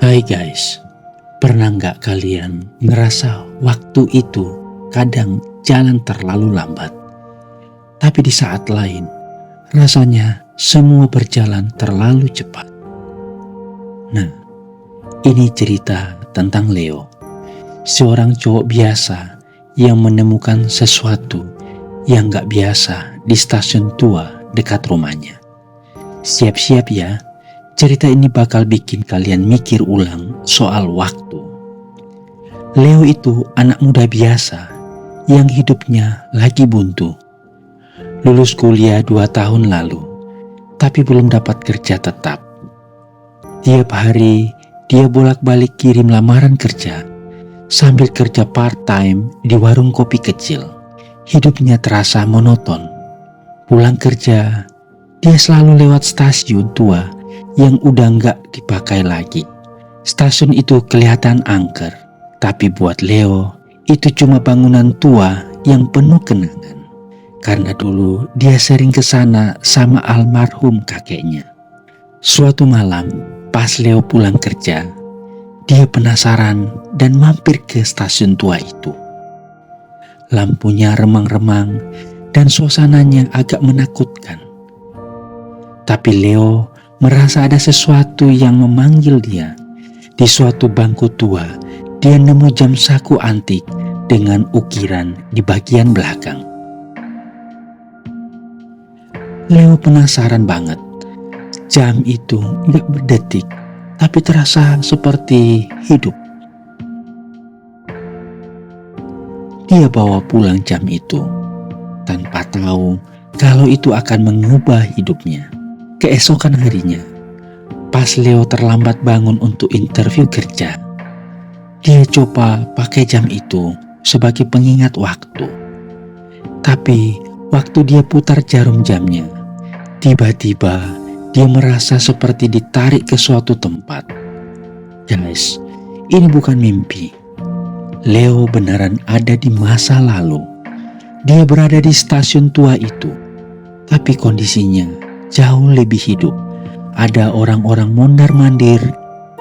Hai guys, pernah nggak kalian ngerasa waktu itu kadang jalan terlalu lambat, tapi di saat lain rasanya semua berjalan terlalu cepat? Nah, ini cerita tentang Leo, seorang cowok biasa yang menemukan sesuatu yang nggak biasa di stasiun tua dekat rumahnya. Siap-siap ya, cerita ini bakal bikin kalian mikir ulang soal waktu. Leo itu anak muda biasa yang hidupnya lagi buntu. Lulus kuliah 2 tahun lalu, tapi belum dapat kerja tetap. Tiap hari dia bolak-balik kirim lamaran kerja sambil kerja part-time di warung kopi kecil. Hidupnya terasa monoton. Pulang kerja, dia selalu lewat stasiun tua yang udah nggak dipakai lagi. Stasiun itu kelihatan angker, tapi buat Leo itu cuma bangunan tua yang penuh kenangan. Karena dulu dia sering ke sana sama almarhum kakeknya. Suatu malam, pas Leo pulang kerja, dia penasaran dan mampir ke stasiun tua itu. Lampunya remang-remang dan suasananya agak menakutkan. Tapi Leo merasa ada sesuatu yang memanggil dia. Di suatu bangku tua, dia nemu jam saku antik dengan ukiran di bagian belakang. Leo penasaran banget. Jam itu gak berdetik, tapi terasa seperti hidup. Dia bawa pulang jam itu, tanpa tahu kalau itu akan mengubah hidupnya. Keesokan harinya, pas Leo terlambat bangun untuk interview kerja, dia coba pakai jam itu sebagai pengingat waktu. Tapi waktu dia putar jarum jamnya, tiba-tiba dia merasa seperti ditarik ke suatu tempat. Guys, ini bukan mimpi. Leo beneran ada di masa lalu. Dia berada di stasiun tua itu, tapi kondisinya jauh lebih hidup. Ada orang-orang mondar-mandir,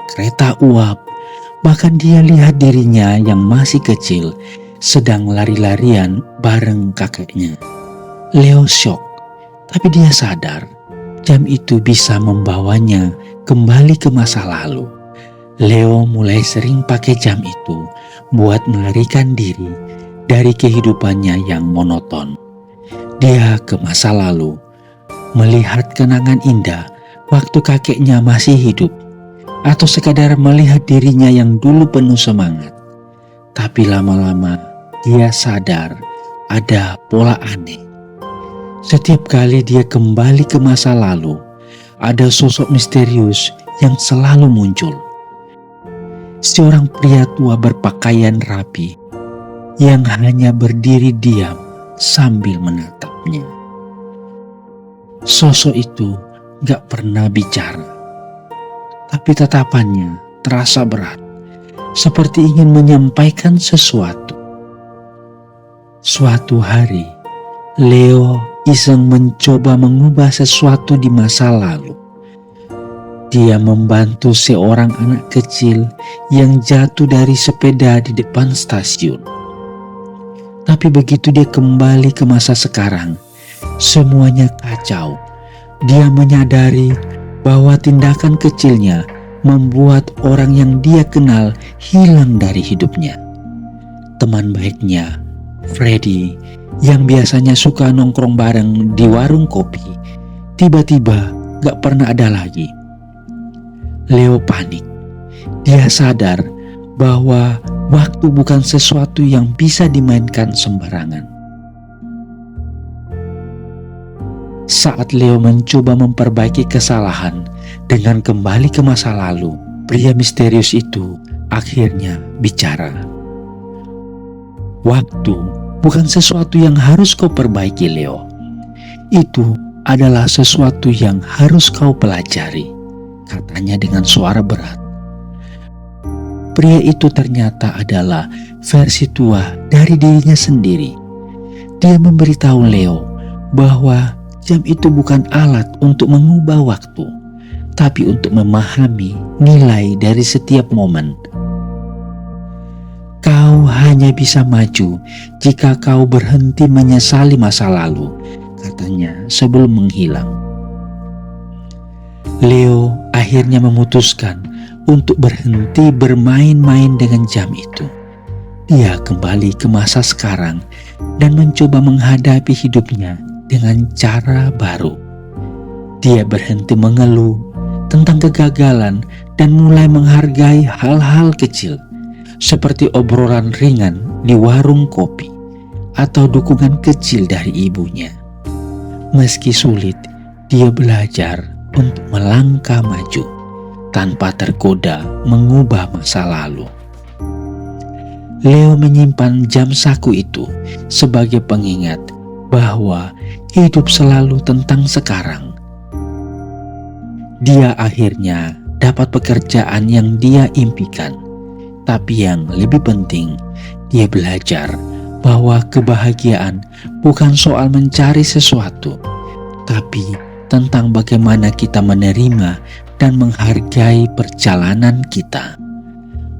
kereta uap, bahkan dia lihat dirinya yang masih kecil sedang lari-larian bareng kakeknya. Leo shock, tapi dia sadar jam itu bisa membawanya kembali ke masa lalu. Leo mulai sering pakai jam itu buat melarikan diri dari kehidupannya yang monoton. Dia ke masa lalu, melihat kenangan indah waktu kakeknya masih hidup, atau sekadar melihat dirinya yang dulu penuh semangat. Tapi lama-lama dia sadar ada pola aneh. Setiap kali dia kembali ke masa lalu, ada sosok misterius yang selalu muncul. Seorang pria tua berpakaian rapi yang hanya berdiri diam sambil menatapnya. Sosok itu gak pernah bicara, tapi tatapannya terasa berat, seperti ingin menyampaikan sesuatu. Suatu hari, Leo iseng mencoba mengubah sesuatu di masa lalu. Dia membantu seorang anak kecil yang jatuh dari sepeda di depan stasiun. Tapi begitu dia kembali ke masa sekarang, semuanya kacau. Dia menyadari bahwa tindakan kecilnya membuat orang yang dia kenal hilang dari hidupnya. Teman baiknya, Freddy, yang biasanya suka nongkrong bareng di warung kopi, tiba-tiba gak pernah ada lagi. Leo panik. Dia sadar bahwa waktu bukan sesuatu yang bisa dimainkan sembarangan. Saat Leo mencoba memperbaiki kesalahan dengan kembali ke masa lalu, pria misterius itu akhirnya bicara. Waktu bukan sesuatu yang harus kau perbaiki, Leo. Itu adalah sesuatu yang harus kau pelajari, katanya dengan suara berat. Pria itu ternyata adalah versi tua dari dirinya sendiri. Dia memberitahu Leo bahwa jam itu bukan alat untuk mengubah waktu, tapi untuk memahami nilai dari setiap momen. Kau hanya bisa maju jika kau berhenti menyesali masa lalu, katanya sebelum menghilang. Leo akhirnya memutuskan untuk berhenti bermain-main dengan jam itu. Dia kembali ke masa sekarang dan mencoba menghadapi hidupnya dengan cara baru. Dia berhenti mengeluh tentang kegagalan dan mulai menghargai hal-hal kecil, seperti obrolan ringan di warung kopi atau dukungan kecil dari ibunya. Meski sulit, dia belajar untuk melangkah maju tanpa tergoda mengubah masa lalu. Leo menyimpan jam saku itu sebagai pengingat bahwa hidup selalu tentang sekarang. Dia akhirnya dapat pekerjaan yang dia impikan, tapi yang lebih penting, dia belajar bahwa kebahagiaan bukan soal mencari sesuatu, tapi tentang bagaimana kita menerima dan menghargai perjalanan kita.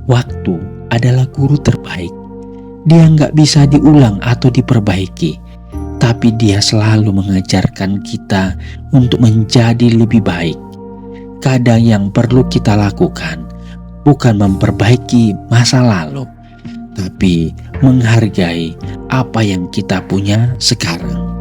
Waktu adalah guru terbaik. Dia nggak bisa diulang atau diperbaiki, tapi dia selalu mengajarkan kita untuk menjadi lebih baik. Kadang yang perlu kita lakukan bukan memperbaiki masa lalu, tapi menghargai apa yang kita punya sekarang.